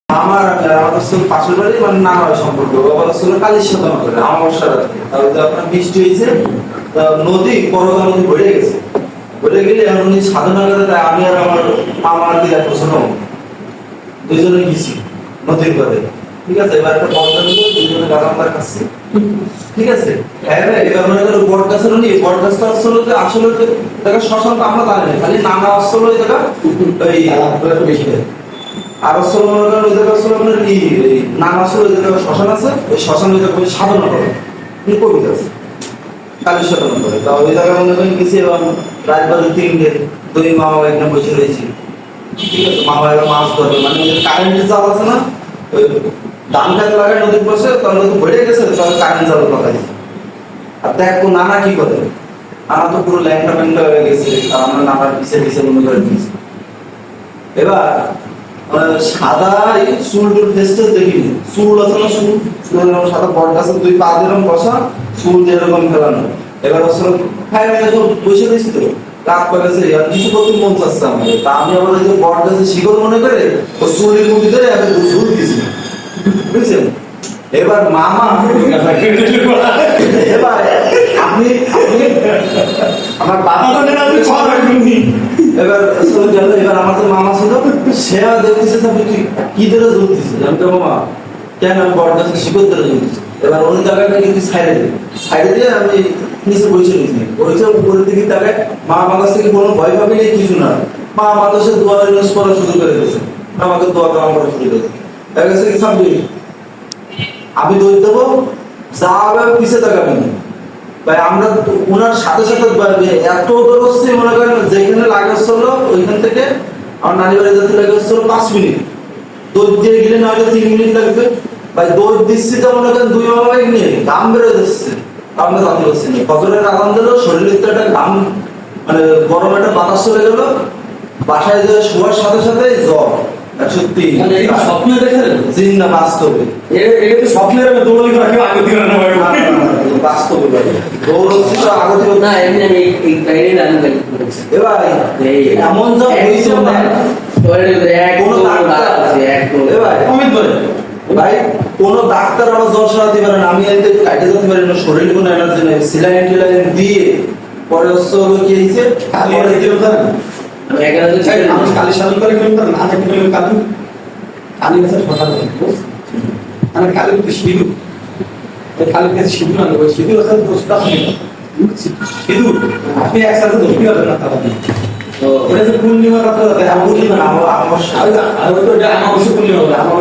আমার আমাদের স্কুল পাশের বাড়ি মানে নানা সম্পর্ক বাবার স্কুল কালির সাথে আমাদের অমাবস্যা রাতে তারপরে আপনার বৃষ্টি হয়েছে নদী করগা নদী ভরে গেছে ভরে গেলে এখন উনি সাধনা করে তাই আমি আর আমার মামা আর দিদা প্রশ্ন দুইজনে গেছি নদীর পথে ঠিক আছে এবার একটা বড় দুইজনে গাছামার খাচ্ছি ঠিক আছে হ্যাঁ এবার মনে করো বট গাছের নি বট গাছটা আসলে দেখা শ্মশান তো আমরা জানি না খালি নানা আসলে ওই জায়গা ওই বেশি আর আসলে মনে করেন ওই জায়গা আসলে আপনার কি নাম আসলে ওই জায়গায় শ্মশান আছে ওই শ্মশান ওই জায়গায় সাধনা করে কবিতা আছে কালী সাধনা করে তা ওই জায়গায় মনে করেন গেছি এবং রাত বাজে 3টে দুই মামা এখানে বসে রয়েছি ঠিক আছে মামা এবার মাছ ধরবে মানে কারেন্টের জাল আছে না ওই ধান খেতে লাগায় নদীর পাশে তাহলে তো ভরে গেছে তাহলে কারেন্ট জাল লাগাই আর দেখো নানা কি করে নানা তো পুরো ল্যাংটা ম্যাংটা হয়ে গেছে আমরা নানার পিছিয়ে পিছিয়ে মনে করে দিয়েছি এবার সাদা চুল টুল ফেস্টেস দেখিনি চুল আছে না চুল সাদা বট গাছের দুই পা যেরকম বসা চুল যেরকম ফেলানো এবার আসলে খাই সব বসে দিয়েছি তো কাক পাকাছে আর কিছু করতে মন চাচ্ছে আমাদের তা আমি আবার ওই যে বট গাছের শিকড় মনে করে ও চুলের মুখি ধরে আমি ঝুল দিয়েছি বুঝছেন এবার মামা এবার আপনি আমার বাবা এবার এবার আমাদের মামা ছিল সে দেখতেছে আপনি কি ধরে জ্বলতেছে আমি তো মামা কেন আমি বট গাছের শিকড় ধরে জ্বলতেছি এবার ওই জায়গাটা কিন্তু সাইডে দিয়ে আমি নিচে বসে নিয়েছি বসে উপরের দিকে তাকায় মা আমার কাছ থেকে কোনো ভয় পাবি নেই কিছু না মা আমার কাছে দোয়া করা শুরু করে দিয়েছে আমাকে দোয়া করা শুরু করে এর কাছে কি সামনে আমি দৌড় দেবো যা হবে পিছিয়ে তাকাবেন ভাই আমরা ওনার সাথে সাথে এত দৌড়চ্ছি মনে করেন যেখানে লাগছিল ওইখান থেকে আমার নানি বাড়ি যেতে লাগছিল 5 মিনিট দৌড় দিয়ে গেলে না হলে 3 মিনিট লাগবে ভাই দৌড় দিচ্ছি তো মনে করেন দুই মামা বাইক নিয়ে ঘাম বেরোয় যাচ্ছে আমরা জানতে পারছি না ফজরের আগাম দিল শরীরের তো একটা ঘাম মানে গরম একটা বাতাস চলে গেল বাসায় যে শোয়ার সাথে সাথে জ্বর সত্যি স্বপ্ন দেখেন জিন না বাস্তবে এটা তো স্বপ্নের দৌড়ি করা কেউ আগে দিকে না ভাই বাস্তবে দৌড়চ্ছি তো আগে থেকে না এমনি আমি এই টাইমে রান করি এবার এমন যা হয়েছে না ভাই কোন ডাক্তার আমার জ্বর সারাতে পারে না আমি এতে কাটে যেতে পারি না শরীরে কোনো এনার্জি নেই সিলাইন টিলাইন দিয়ে পরে হচ্ছে কি হয়েছে কালী সাধন করে না থাকলে কালী কালী গাছের কথা আমি কালী সিঁদুর কালী গাছের সিঁদুর আনবো সিঁদুর আছে দোষটা সিঁদুর আপনি একসাথে ধরতে পারবেন না তাহলে ওটা যে পূর্ণিমা কথা আমার পূর্ণিমা আমার পূর্ণিমা আমার